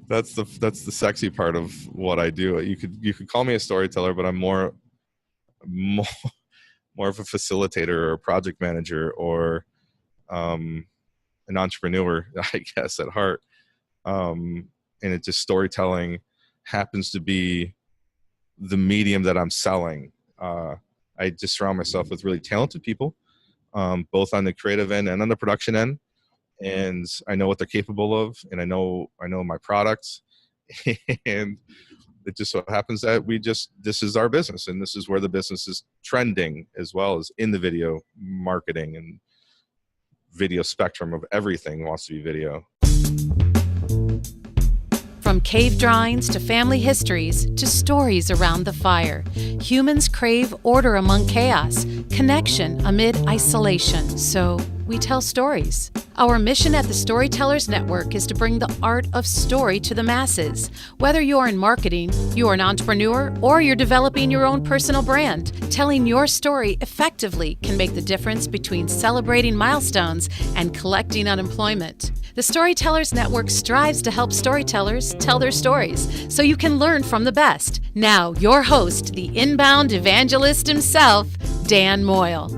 that's the sexy part of what I do. You could call me a storyteller, but I'm more of a facilitator or a project manager or an entrepreneur, I guess, at heart. And it just storytelling happens to be the medium that I'm selling. I just surround myself with really talented people, both on the creative end and on the production end. And I know what they're capable of, and I know my products. And it just so happens that this is our business, and this is where the business is trending, as well as in the video marketing and video spectrum of everything wants to be video. From cave drawings to family histories to stories around the fire, humans crave order among chaos, connection amid isolation. So we tell stories. Our mission at the Storytellers Network is to bring the art of story to the masses. Whether you're in marketing, you're an entrepreneur, or you're developing your own personal brand, telling your story effectively can make the difference between celebrating milestones and collecting unemployment. The Storytellers Network strives to help storytellers tell their stories so you can learn from the best. Now, your host, the inbound evangelist himself, Dan Moyle.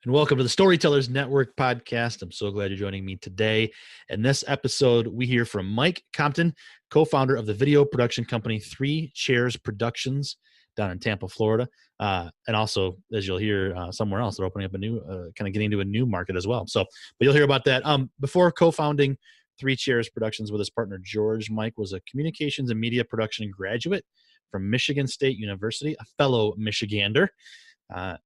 And welcome to the Storytellers Network podcast. I'm so glad you're joining me today. In this episode, we hear from Mike Compton, co-founder of the video production company 3 Chairs Productions down in Tampa, Florida. And also, as you'll hear somewhere else, they're opening up a new, kind of getting into a new market as well. But you'll hear about that. Before co-founding 3 Chairs Productions with his partner George, Mike was a communications and media production graduate from Michigan State University, a fellow Michigander.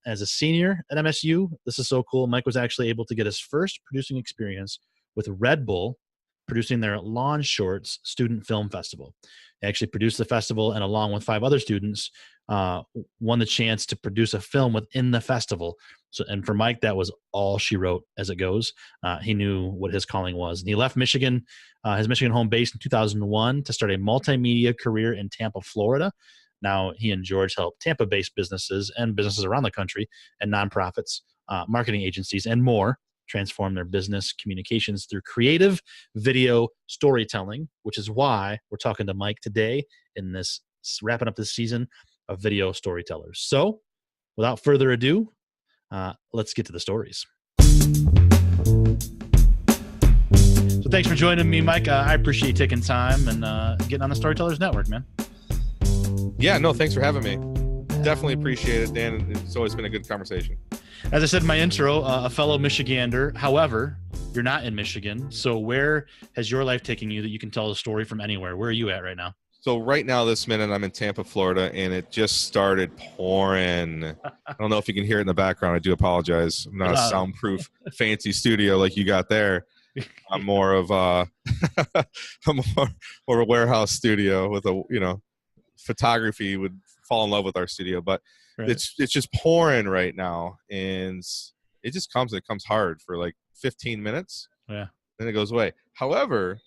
As a senior at MSU, this is so cool. Mike was actually able to get his first producing experience with Red Bull, producing their Lawn Shorts Student Film Festival. He actually produced the festival, and along with 5 other students, won the chance to produce a film within the festival. And for Mike, that was all she wrote as it goes. He knew what his calling was. And he left Michigan, his Michigan home base in 2001 to start a multimedia career in Tampa, Florida. Now, he and George help Tampa-based businesses and businesses around the country and nonprofits, marketing agencies, and more transform their business communications through creative video storytelling, which is why we're talking to Mike today in this, wrapping up this season of Video Storytellers. So, without further ado, let's get to the stories. So thanks for joining me, Mike. I appreciate you taking time and getting on the Storytellers Network, man. Yeah, no, thanks for having me. Definitely appreciate it, Dan. It's always been a good conversation. As I said in my intro, a fellow Michigander. However, you're not in Michigan. So where has your life taken you that you can tell a story from anywhere? Where are you at right now? So right now, this minute, I'm in Tampa, Florida, and it just started pouring. I don't know if you can hear it in the background. I do apologize. I'm not a soundproof, fancy studio like you got there. I'm more of a warehouse studio with a, photography would fall in love with our studio, but right. It's just pouring right now, and it just comes hard for like 15 minutes. Yeah. Then it goes away. However,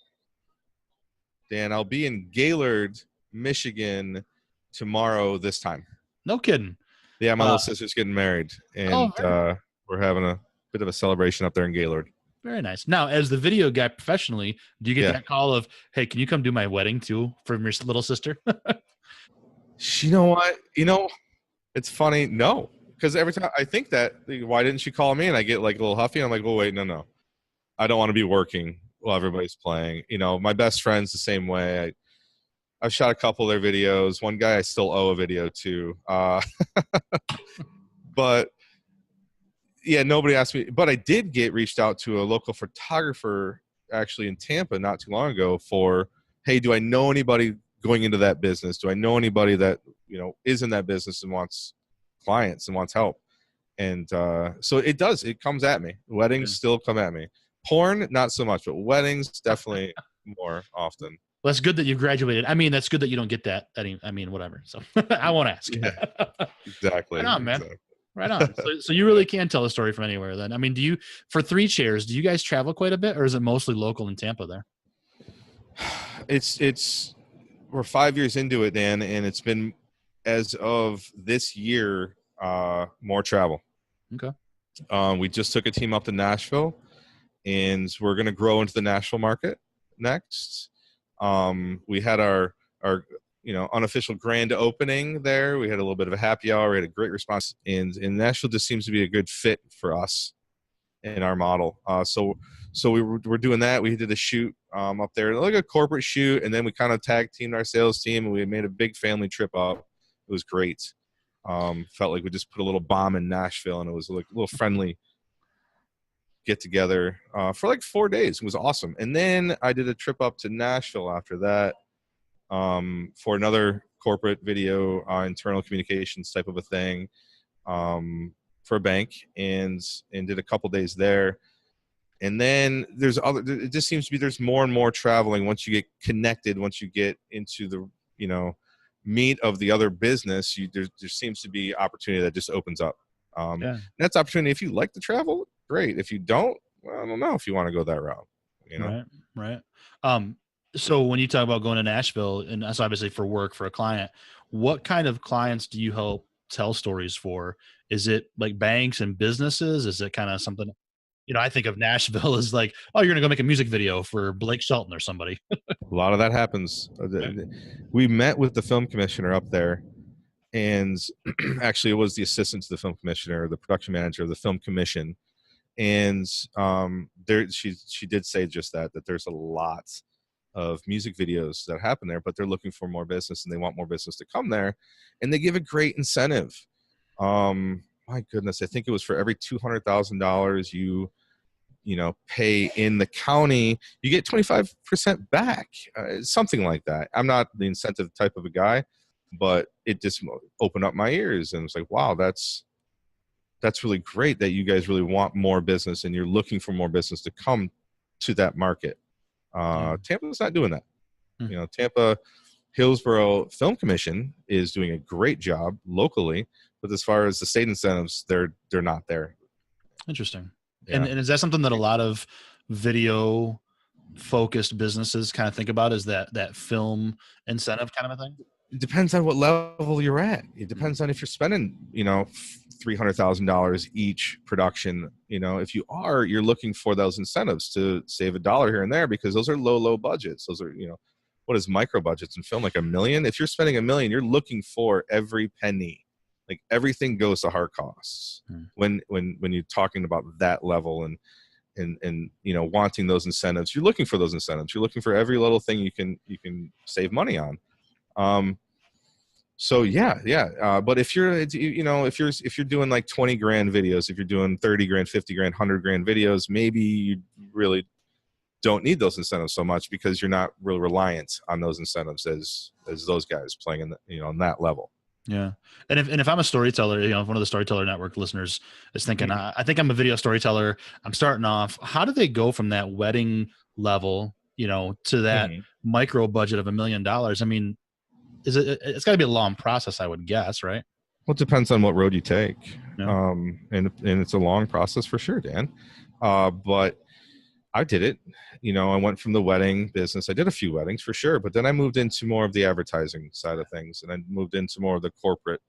Dan, I'll be in Gaylord, Michigan tomorrow this time. No kidding. Yeah, my little sister's getting married, and we're having a bit of a celebration up there in Gaylord. Very nice. Now, as the video guy professionally, do you get Yeah. that call of, hey, can you come do my wedding too from your little sister? You know what? It's funny. No, because every time I think that, why didn't she call me? And I get like a little huffy. And I'm like, oh, wait, no. I don't want to be working while everybody's playing. My best friend's the same way. I've shot a couple of their videos. One guy I still owe a video to. But yeah, nobody asked me. But I did get reached out to a local photographer actually in Tampa not too long ago for, hey, do I know anybody going into that business? Do I know anybody that, is in that business and wants clients and wants help? And so it comes at me. Weddings still come at me. Porn, not so much, but weddings definitely more often. Well, that's good that you graduated. I mean, that's good that you don't get that. Whatever. So I won't ask. Yeah, exactly. Right on, man. Exactly. Right on. So you really can tell a story from anywhere then. I mean, for Three Chairs, do you guys travel quite a bit, or is it mostly local in Tampa there? We're 5 years into it, Dan, and it's been, as of this year, more travel. Okay. We just took a team up to Nashville, and we're going to grow into the Nashville market next. We had our unofficial grand opening there. We had a little bit of a happy hour. We had a great response, and Nashville just seems to be a good fit for us in our model. So we're doing that. We did a shoot up there, like a corporate shoot, and then we kind of tag teamed our sales team, and we made a big family trip up. It was great. Felt like we just put a little bomb in Nashville, and it was like a little friendly get together for like 4 days. It was awesome. And then I did a trip up to Nashville after that for another corporate video, internal communications type of a thing for a bank, and did a couple days there. And then it just seems to be there's more and more traveling once you get connected, once you get into the meat of the other business. There seems to be opportunity that just opens up. And that's opportunity. If you like to travel, great. If you don't, well, I don't know if you want to go that route. Right. So when you talk about going to Nashville, and that's obviously for work for a client, what kind of clients do you help tell stories for? Is it like banks and businesses? Is it kind of something? I think of Nashville as like, oh, you're going to go make a music video for Blake Shelton or somebody. A lot of that happens. We met with the film commissioner up there, and actually it was the assistant to the film commissioner, the production manager of the film commission. And she did say just that there's a lot of music videos that happen there, but they're looking for more business, and they want more business to come there, and they give a great incentive. My goodness, I think it was for every $200,000 you pay in the county, you get 25% back, something like that. I'm not the incentive type of a guy, but it just opened up my ears, and it's like, wow, that's really great that you guys really want more business, and you're looking for more business to come to that market. Tampa's not doing that. Tampa Hillsborough Film Commission is doing a great job locally, but as far as the state incentives, they're not there. Interesting. Yeah. And is that something that a lot of video focused businesses kind of think about, is that film incentive kind of a thing? It depends on what level you're at. It depends on if you're spending, $300,000 each production. If you're looking for those incentives to save $1 here and there, because those are low budgets. Those are, what is micro budgets in film? Like $1 million. If you're spending $1 million, you're looking for every penny. Like everything goes to hard costs when you're talking about that level and wanting those incentives. You're looking for those incentives. You're looking for every little thing you can save money on. So yeah. But if you're doing like 20 grand videos, if you're doing 30 grand, 50 grand, 100 grand videos, maybe you really don't need those incentives so much, because you're not really reliant on those incentives as those guys playing in on that level. Yeah. And if I'm a storyteller, if one of the Storyteller Network listeners is thinking, I think I'm a video storyteller, I'm starting off, how do they go from that wedding level, to that micro budget of $1 million? I mean, it's got to be a long process, I would guess, right? Well, it depends on what road you take. Yeah. And it's a long process for sure, Dan. But I did it. I went from the wedding business. I did a few weddings for sure, but then I moved into more of the advertising side of things, and I moved into more of the corporate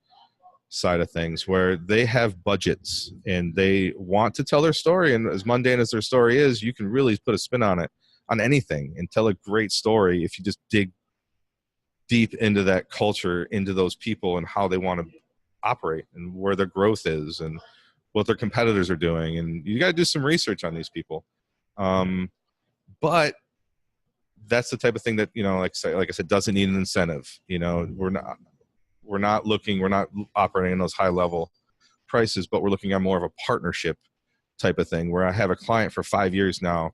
side of things, where they have budgets and they want to tell their story. And as mundane as their story is, you can really put a spin on it, on anything, and tell a great story if you just dig deep into that culture, into those people and how they want to operate and where their growth is and what their competitors are doing. And you got to do some research on these people. But that's the type of thing that, like I said, doesn't need an incentive. We're not operating in those high level prices, but we're looking at more of a partnership type of thing where I have a client for 5 years now,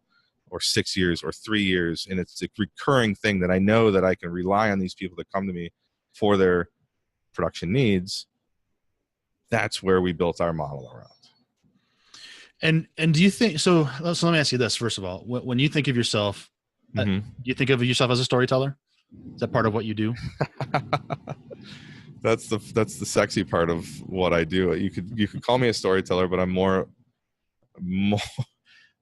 or 6 years or 3 years. And it's a recurring thing that I know that I can rely on these people that come to me for their production needs. That's where we built our model around. And do you think, so let me ask you this, first of all, when you think of yourself, do you think of yourself as a storyteller? Is that part of what you do? That's the sexy part of what I do. You could call me a storyteller, but I'm more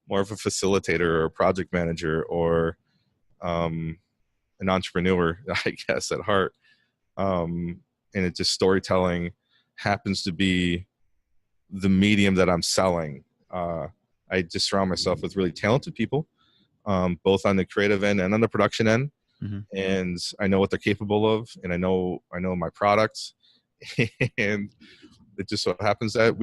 of a facilitator or a project manager or an entrepreneur, I guess, at heart. And it's just storytelling happens to be the medium that I'm selling. I just surround myself with really talented people, both on the creative end and on the production end. And I know what they're capable of, and I know my products. And it just so happens that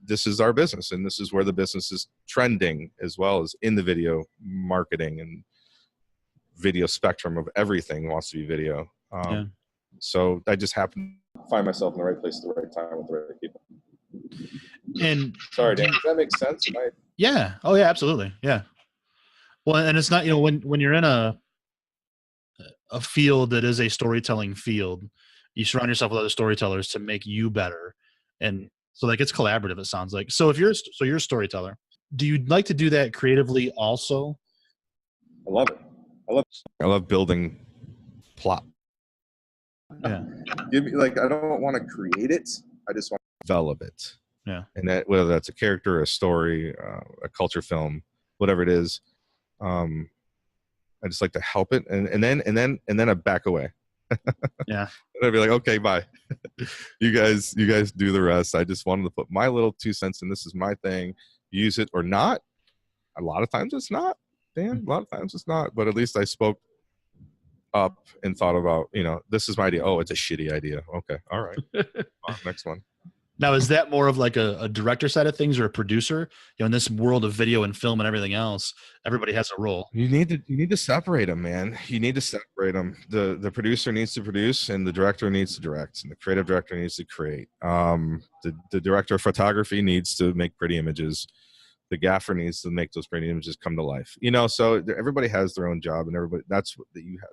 this is our business, and this is where the business is trending, as well as in the video marketing and video spectrum of everything wants to be video. So I just happen to find myself in the right place at the right time with the right people. And sorry, Dan, does that make sense? Yeah. Oh yeah, absolutely. Yeah. Well, and it's not, when you're in a field that is a storytelling field, you surround yourself with other storytellers to make you better. And so like it's collaborative, it sounds like. So you're a storyteller, do you like to do that creatively also? I love it. I love building plot. Yeah. I don't want to create it. I just want to develop it. Yeah. And that, whether that's a character, a story, a culture film, whatever it is, I just like to help it, and then I back away. Yeah. And I'd be like, okay, bye. you guys do the rest. I just wanted to put my little 2 cents in. This is my thing. Use it or not. A lot of times it's not, Dan. A lot of times it's not. But at least I spoke up and thought about, this is my idea. Oh, it's a shitty idea. Okay, all right. Next one. Now, is that more of like a director side of things or a producer? In this world of video and film and everything else, everybody has a role. You need to separate them, man. You need to separate them. The producer needs to produce, and the director needs to direct, and the creative director needs to create. The director of photography needs to make pretty images. The gaffer needs to make those pretty images come to life. So everybody has their own job, and that's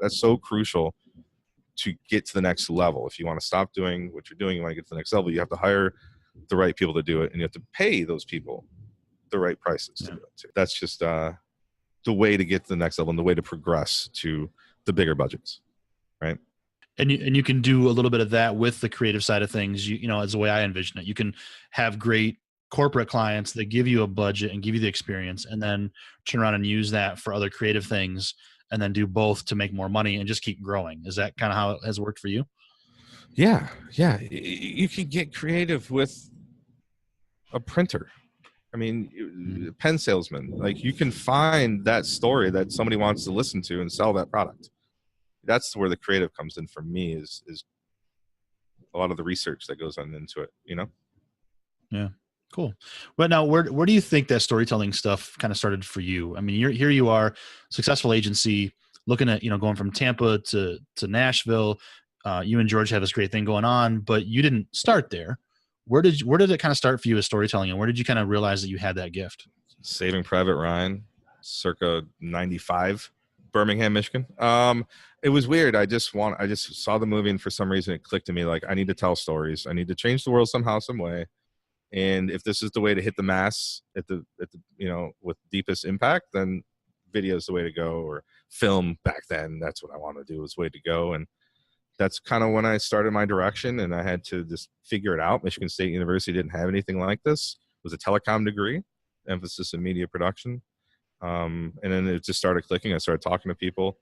so crucial to get to the next level. If you want to stop doing what you're doing, you want to get to the next level, you have to hire the right people to do it, and you have to pay those people the right prices to do it too. That's just the way to get to the next level and the way to progress to the bigger budgets, right? And you can do a little bit of that with the creative side of things. As the way I envision it, you can have great corporate clients that give you a budget and give you the experience, and then turn around and use that for other creative things, and then do both to make more money and just keep growing. Is that kind of how it has worked for you? Yeah. You can get creative with a printer. I mean, pen salesman. Like, you can find that story that somebody wants to listen to and sell that product. That's where the creative comes in for me, is a lot of the research that goes on into it, Yeah. Cool. But now, where do you think that storytelling stuff kind of started for you? I mean, here you are, successful agency, looking at, going from Tampa to Nashville. You and George have this great thing going on, but you didn't start there. Where did it kind of start for you with storytelling, and where did you kind of realize that you had that gift? Saving Private Ryan, circa 95, Birmingham, Michigan. It was weird. I just saw the movie, and for some reason it clicked to me, like, I need to tell stories. I need to change the world somehow, some way. And if this is the way to hit the mass at the with deepest impact, then video is the way to go, or film back then. That's what I want to do, is way to go. And that's kind of when I started my direction, and I had to just figure it out. Michigan State University didn't have anything like this. It was a telecom degree, emphasis in media production. And then it just started clicking. I started talking to people.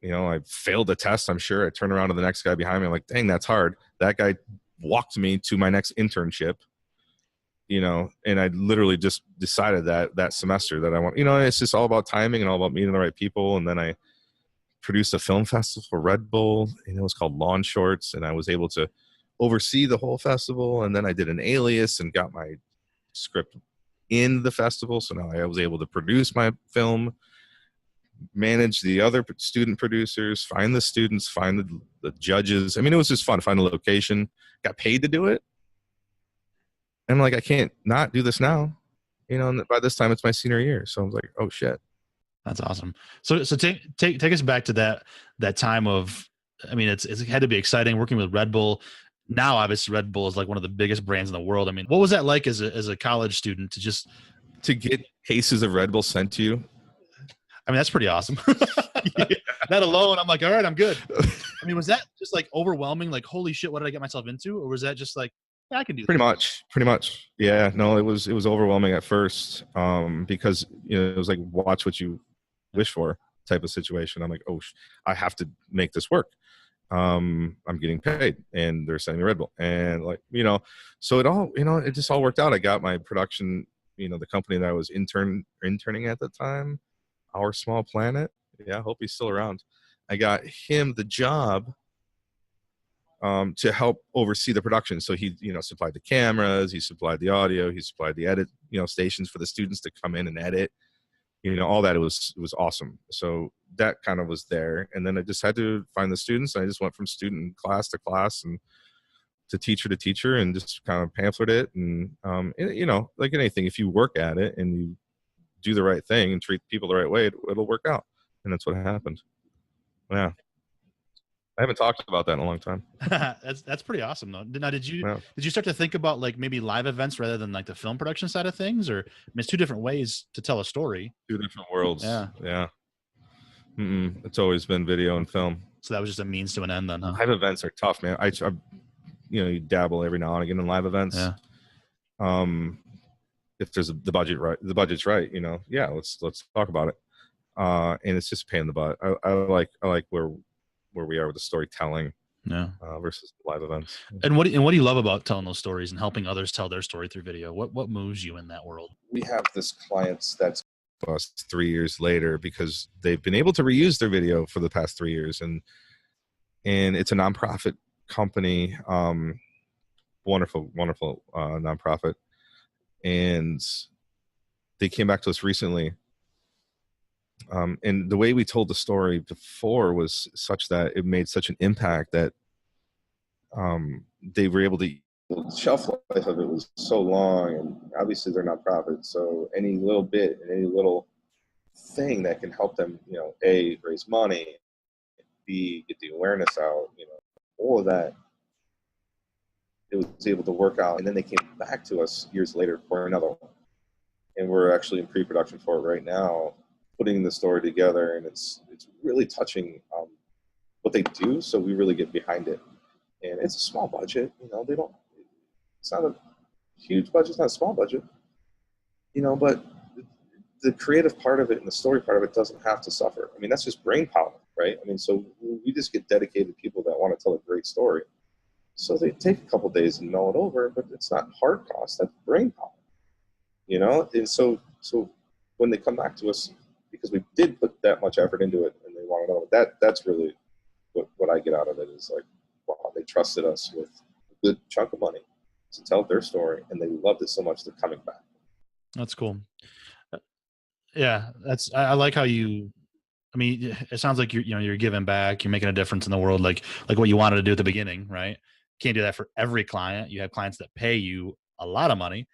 I failed the test, I'm sure. I turned around to the next guy behind me. I'm like, dang, that's hard. That guy walked me to my next internship, and I literally just decided that semester that I want, it's just all about timing and all about meeting the right people. And then I produced a film festival for Red Bull, and it was called Lawn Shorts, and I was able to oversee the whole festival. And then I did an alias and got my script in the festival. So now I was able to produce my film, manage the other student producers, find the students, find the judges. I mean, it was just fun to find a location, got paid to do it. And I'm like, I can't not do this now, and by this time it's my senior year. So I was like, oh shit. That's awesome. So take us back to that time of, I mean, it's had to be exciting working with Red Bull. Now, obviously, Red Bull is like one of the biggest brands in the world. I mean, what was that like as a college student to get cases of Red Bull sent to you? I mean, that's pretty awesome. That alone, I'm like, all right, I'm good. I mean, was that just like overwhelming? Like, holy shit, what did I get myself into? Or was that just like, yeah, I can do that? Pretty much. Yeah, no, it was overwhelming at first, because, it was like, watch what you wish for type of situation. I'm like, oh, I have to make this work. I'm getting paid and they're sending me Red Bull, and so it all, it just all worked out. I got my production, the company that I was interning at the time, Our Small Planet. Yeah, I hope he's still around. I got him the job to help oversee the production. So he, supplied the cameras, he supplied the audio, he supplied the edit, stations for the students to come in and edit. All that. It was awesome. So that kind of was there. And then I just had to find the students. And I just went from student class to class and to teacher and just kind of pamphlet it. And, like anything, if you work at it and you do the right thing and treat people the right way, it'll work out. And that's what happened. Yeah. I haven't talked about that in a long time. That's pretty awesome though. Now, did you start to think about like maybe live events rather than like the film production side of things? Or, I mean, it's two different ways to tell a story. Two different worlds. Yeah. It's always been video and film. So that was just a means to an end then, huh? Live events are tough, man. I you dabble every now and again in live events. Yeah. If there's the budget's right, yeah, let's talk about it. And it's just a pain in the butt. I like where we are with the storytelling, versus live events. And what do you love about telling those stories and helping others tell their story through video? What moves you in that world? We have this clients that's us 3 years later because they've been able to reuse their video for the past 3 years, and it's a nonprofit company, wonderful nonprofit, and they came back to us recently. And the way we told the story before was such that it made such an impact that they were able to. The shelf life of it was so long, and obviously they're nonprofit, so any little bit and any little thing that can help them, A, raise money, B, get the awareness out, all of that, it was able to work out. And then they came back to us years later for another one, and we're actually in pre-production for it right now, putting the story together, and it's really touching what they do, so we really get behind it. And it's a small budget, it's not a huge budget, it's not a small budget, but the creative part of it and the story part of it doesn't have to suffer. I mean, that's just brain power, right? I mean, so we just get dedicated people that want to tell a great story. So they take a couple days and mull it over, but it's not hard cost, that's brain power, And so when they come back to us, because we did put that much effort into it and they want to know, that's really what I get out of it, is like, wow, they trusted us with a good chunk of money to tell their story, and they loved it so much they're coming back. That's cool. Yeah, I like how you. I mean, it sounds like you're giving back. You're making a difference in the world, like what you wanted to do at the beginning, right? Can't do that for every client. You have clients that pay you a lot of money,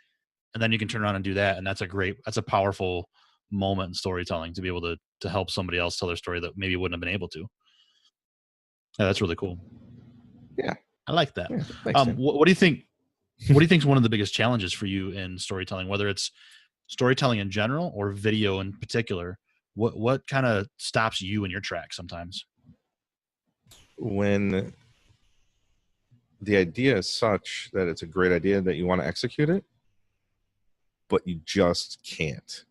and then you can turn around and do that, and that's a powerful moment in storytelling to be able to help somebody else tell their story that maybe wouldn't have been able to. Yeah, that's really cool. Yeah, I like that. Yeah, thanks, what do you think? What do you think is one of the biggest challenges for you in storytelling, whether it's storytelling in general or video in particular? What kind of stops you in your tracks sometimes? When the idea is such that it's a great idea that you want to execute it, but you just can't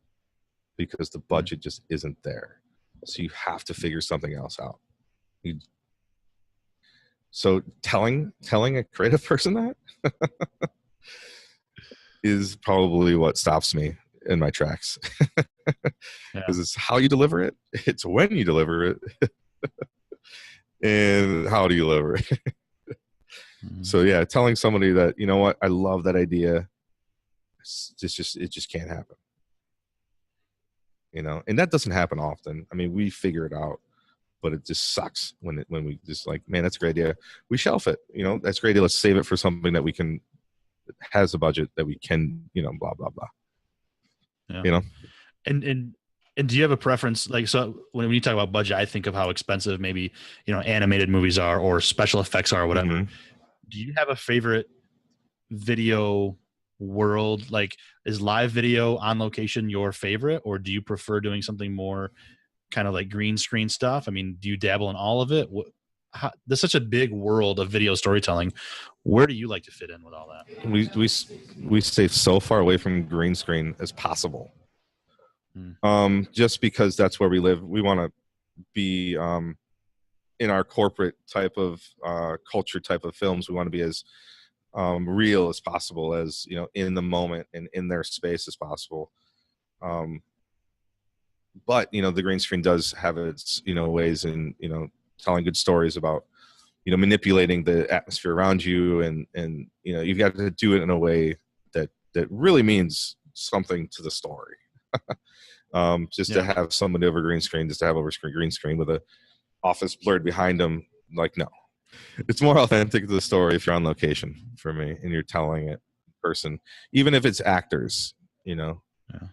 because the budget just isn't there. So you have to figure something else out. So telling a creative person that is probably what stops me in my tracks. Because it's how you deliver it, it's when you deliver it, and how do you deliver it. So yeah, telling somebody that, you know what, I love that idea, it just can't happen. You know, and that doesn't happen often. I mean, we figure it out, but it just sucks when we just like, man, that's a great idea. We shelf it. You know, that's a great idea. Let's save it for something that we can, has a budget that we can, you know, blah blah blah. Yeah. You know, and do you have a preference? Like, so when you talk about budget, I think of how expensive maybe, you know, animated movies are or special effects are or whatever. Mm-hmm. Do you have a favorite video world? Like, is live video on location your favorite, or do you prefer doing something more kind of like green screen stuff? I mean, do you dabble in all of it? There's such a big world of video storytelling. Where do you like to fit in with all that? We stay so far away from green screen as possible. Just because that's where we live. We want to be in our corporate type of culture type of films. We want to be as real as possible, as, you know, in the moment and in their space as possible. But, you know, the green screen does have its, you know, ways in, you know, telling good stories about, you know, manipulating the atmosphere around you, and you know, you've got to do it in a way that really means something to the story. To have somebody over green screen, just to have over green screen with a office blurred behind them, like, no. It's more authentic to the story if you're on location for me and you're telling it in person, even if it's actors, you know. Yeah.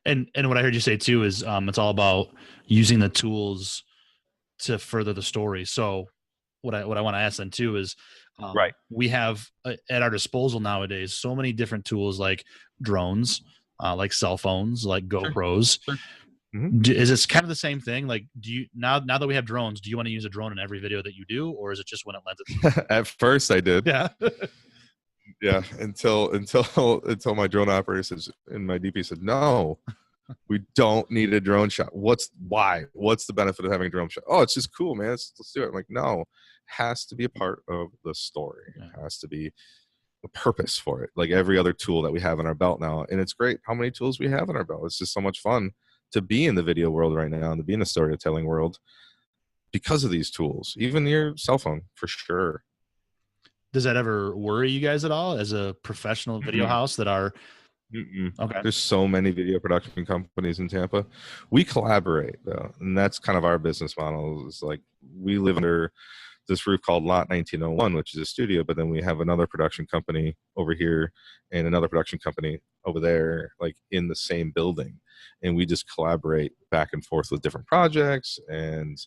And what I heard you say too is it's all about using the tools to further the story. So what I want to ask then too is, right, we have at our disposal nowadays so many different tools, like drones, like cell phones, like GoPros. Sure. Mm-hmm. Is this kind of the same thing? Like, do you now that we have drones, do you want to use a drone in every video that you do, or is it just when it lends itself? At first I did. Yeah. Yeah. Until my drone operator says, and my DP said, no, we don't need a drone shot. What's the benefit of having a drone shot? Oh, it's just cool, man. Let's do it. I'm like, no, it has to be a part of the story. Yeah. It has to be a purpose for it. Like every other tool that we have in our belt now. And it's great how many tools we have in our belt. It's just so much fun to be in the video world right now and to be in the storytelling world because of these tools, even your cell phone, for sure. Does that ever worry you guys at all as a professional video house that are okay? There's so many video production companies in Tampa. We collaborate though, and that's kind of our business model. Is like we live under this roof called Lot 1901, which is a studio, but then we have another production company over here and another production company over there, like in the same building. And we just collaborate back and forth with different projects, and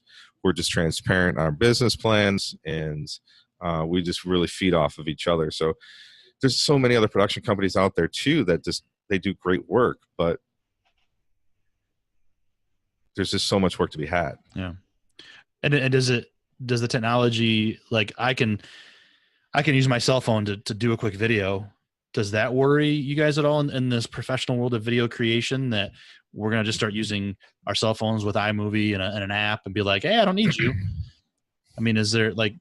we're just transparent on our business plans, and we just really feed off of each other. So there's so many other production companies out there too that just, they do great work, but there's just so much work to be had. Yeah. And does the technology, like I can use my cell phone to do a quick video. Does that worry you guys at all in this professional world of video creation, that we're going to just start using our cell phones with iMovie and an app and be like, hey, I don't need you? I mean, is there like...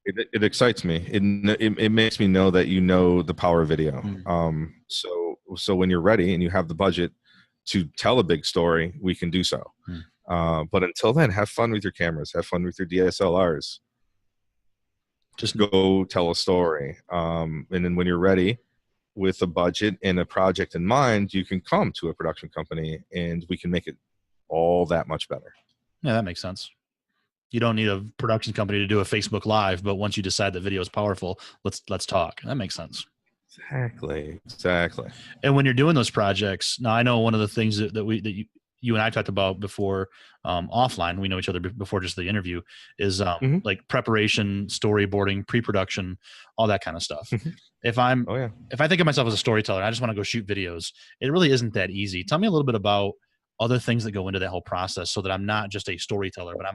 It excites me. It makes me know that you know the power of video. So when you're ready and you have the budget to tell a big story, we can do so. But until then, have fun with your cameras. Have fun with your DSLRs. Just go tell a story. And then when you're ready with a budget and a project in mind, you can come to a production company and we can make it all that much better. Yeah, that makes sense. You don't need a production company to do a Facebook Live, but once you decide that video is powerful, let's talk. That makes sense. Exactly. And when you're doing those projects, now I know one of the things that you and I talked about before, offline, we know each other before just the interview, is like preparation, storyboarding, pre-production, all that kind of stuff. If I think of myself as a storyteller, I just want to go shoot videos. It really isn't that easy. Tell me a little bit about other things that go into that whole process, so that I'm not just a storyteller, but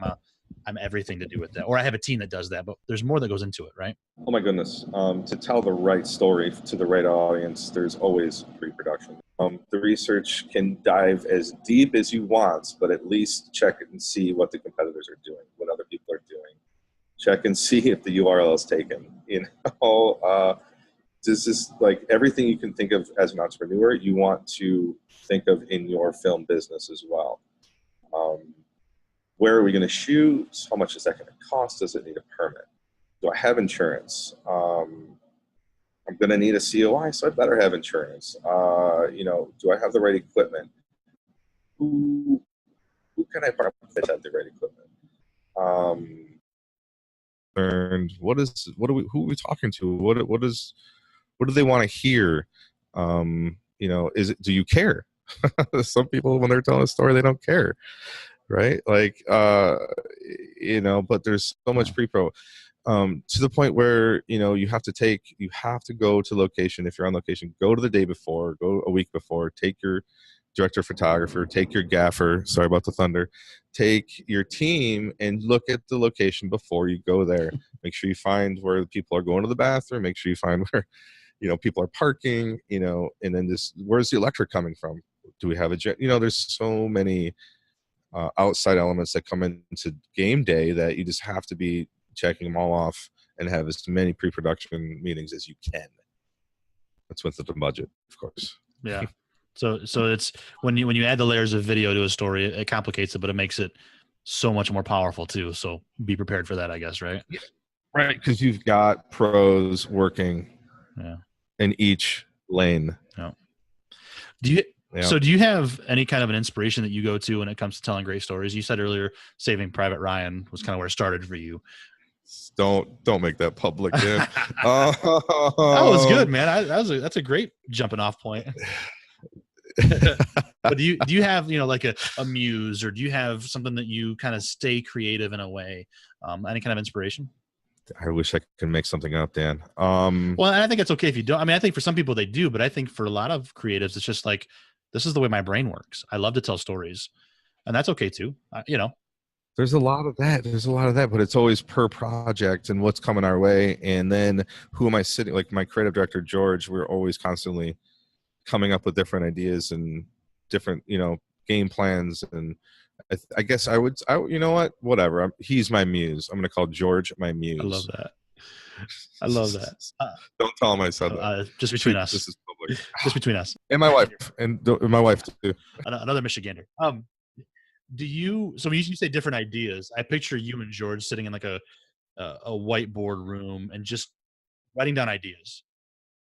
I'm everything to do with that. Or I have a team that does that, but there's more that goes into it, right? Oh my goodness. To tell the right story to the right audience, there's always pre-production. The research can dive as deep as you want, but at least check it and see what the competitors are doing, what other people are doing. check and see if the URL is taken. This is like everything you can think of as an entrepreneur, you want to think of in your film business as well. Where are we going to shoot? How much is that going to cost? Does it need a permit? Do I have insurance? I'm going to need a COI, so I better have insurance. Do I have the right equipment? Who can I partner with that have the right equipment? And who are we talking to? What do they want to hear? Do you care? Some people, when they're telling a story, they don't care, right? Like, but there's so much pre-pro to the point where, you have to go to location. If you're on location, go to the day before, go a week before, take your director of photographer, take your gaffer, sorry about the thunder, take your team and look at the location before you go there. Make sure you find where people are going to the bathroom, make sure you find where, people are parking, and then where's the electric coming from? Do we have a jet? There's so many outside elements that come into game day that you just have to be checking them all off and have as many pre-production meetings as you can. That's within the budget, of course. Yeah. So it's when you add the layers of video to a story, it complicates it, but it makes it so much more powerful too. So be prepared for that, I guess, right? Yeah. Right, because you've got pros working in each lane. Yeah. So do you have any kind of an inspiration that you go to when it comes to telling great stories? You said earlier Saving Private Ryan was kind of where it started for you. Don't make that public, dude. That was good, man. That's a great jumping off point. But do you have like a muse, or do you have something that you kind of stay creative in a way? Any kind of inspiration? I wish I could make something up, Dan. Well, I think it's okay if you don't. I mean, I think for some people they do, but I think for a lot of creatives, it's just like, this is the way my brain works. I love to tell stories, and that's okay too. There's a lot of that, but it's always per project and what's coming our way. And then who am I sitting, like my creative director, George, we're always constantly coming up with different ideas and different, game plans. And I guess whatever. He's my muse. I'm going to call George my muse. I love that. Don't tell him I said that. Just between us. This is public. Just between us. And my wife. And my wife too. Another Michigander. So when you say different ideas, I picture you and George sitting in like a whiteboard room and just writing down ideas.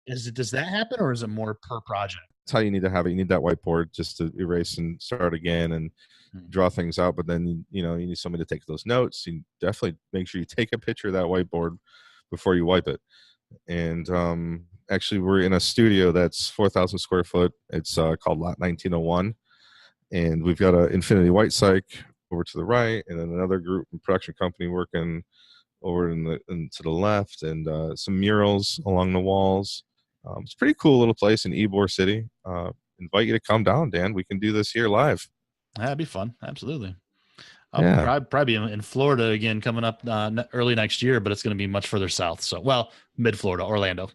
Does that happen, or is it more per project? That's how you need to have it. You need that whiteboard just to erase and start again and draw things out. But then, you need somebody to take those notes. You definitely make sure you take a picture of that whiteboard before you wipe it. And actually, we're in a studio that's 4,000 square foot. It's called Lot 1901. And we've got an Infinity White Psych over to the right, and then another group production company working over to the left, and some murals along the walls. It's a pretty cool little place in Ybor City. Invite you to come down, Dan. We can do this here live. That'd be fun. Absolutely. I'll probably be in Florida again coming up early next year, but it's going to be much further south. So, mid-Florida, Orlando.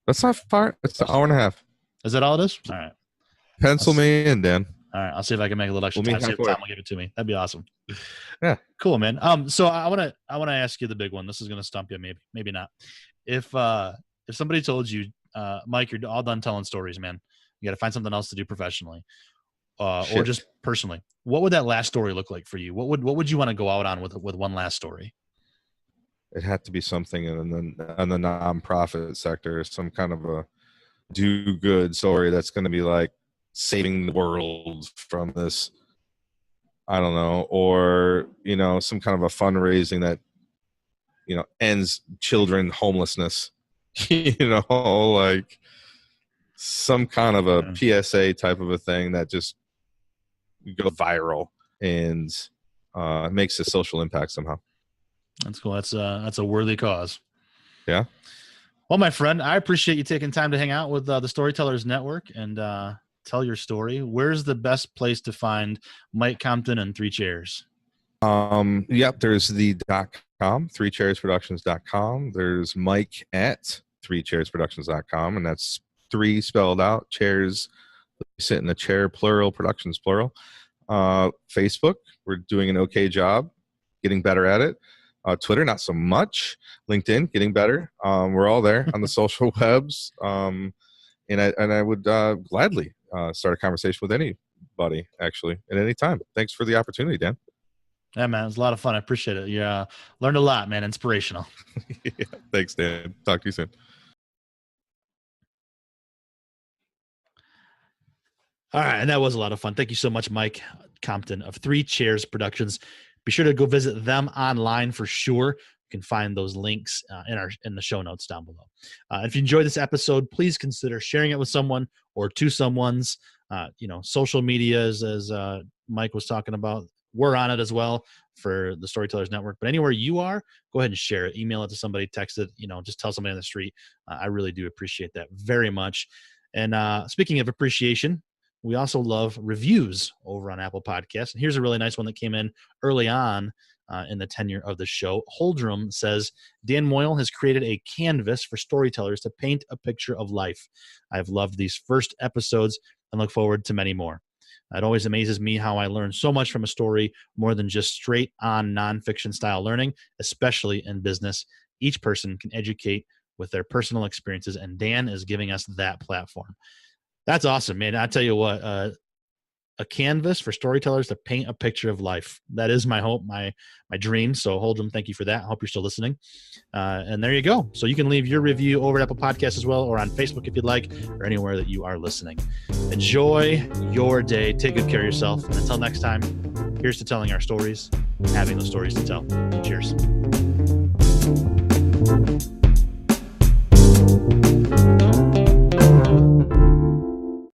That's not far. It's an hour and a half. Is that all it is? All right. Pencil me in, Dan. All right, I'll see if I can make a little extra time. See if Tom will give it to me. That'd be awesome. Yeah, cool, man. So I want to ask you the big one. This is gonna stump you, maybe not. If somebody told you, Mike, you're all done telling stories, man, you got to find something else to do professionally, or just personally, what would that last story look like for you? What would you want to go out on with one last story? It had to be something in the nonprofit sector, some kind of a do good story that's going to be like saving the world from this, I don't know, or some kind of a fundraising that ends children homelessness, like some kind of a PSA type of a thing that just go viral and makes a social impact somehow. That's cool. That's a worthy cause. Yeah. Well, my friend, I appreciate you taking time to hang out with the Storytellers Network and tell your story. Where's the best place to find Mike Compton and Three Chairs? Yep, there's the .com, threechairsproductions.com. There's Mike at threechairsproductions.com, and that's three spelled out, chairs, sit in a chair, plural, productions, plural. Facebook, we're doing an okay job, getting better at it. Twitter, not so much. LinkedIn, getting better. We're all there on the social webs. And I would gladly start a conversation with anybody, actually, at any time. Thanks for the opportunity, Dan. Yeah, man, it was a lot of fun. I appreciate it. You learned a lot, man. Inspirational. Yeah, thanks, Dan. Talk to you soon. All right, and that was a lot of fun. Thank you so much, Mike Compton of Three Chairs Productions. Be sure to go visit them online for sure. You can find those links in the show notes down below. If you enjoyed this episode, please consider sharing it with someone or to someone's. Social media, as Mike was talking about, we're on it as well for the Storytellers Network. But anywhere you are, go ahead and share it. Email it to somebody, text it, just tell somebody on the street. I really do appreciate that very much. And speaking of appreciation, we also love reviews over on Apple Podcasts. And here's a really nice one that came in early on in the tenure of the show. Holdrum says, Dan Moyle has created a canvas for storytellers to paint a picture of life. I've loved these first episodes and look forward to many more. It always amazes me how I learn so much from a story, more than just straight on nonfiction style learning, especially in business. Each person can educate with their personal experiences, and Dan is giving us that platform. That's awesome, man. I tell you what, a canvas for storytellers to paint a picture of life. That is my hope, my dream. So Holdrum, thank you for that. I hope you're still listening. And there you go. So you can leave your review over at Apple Podcasts as well, or on Facebook if you'd like, or anywhere that you are listening. Enjoy your day. Take good care of yourself. And until next time, here's to telling our stories, having those stories to tell. Cheers.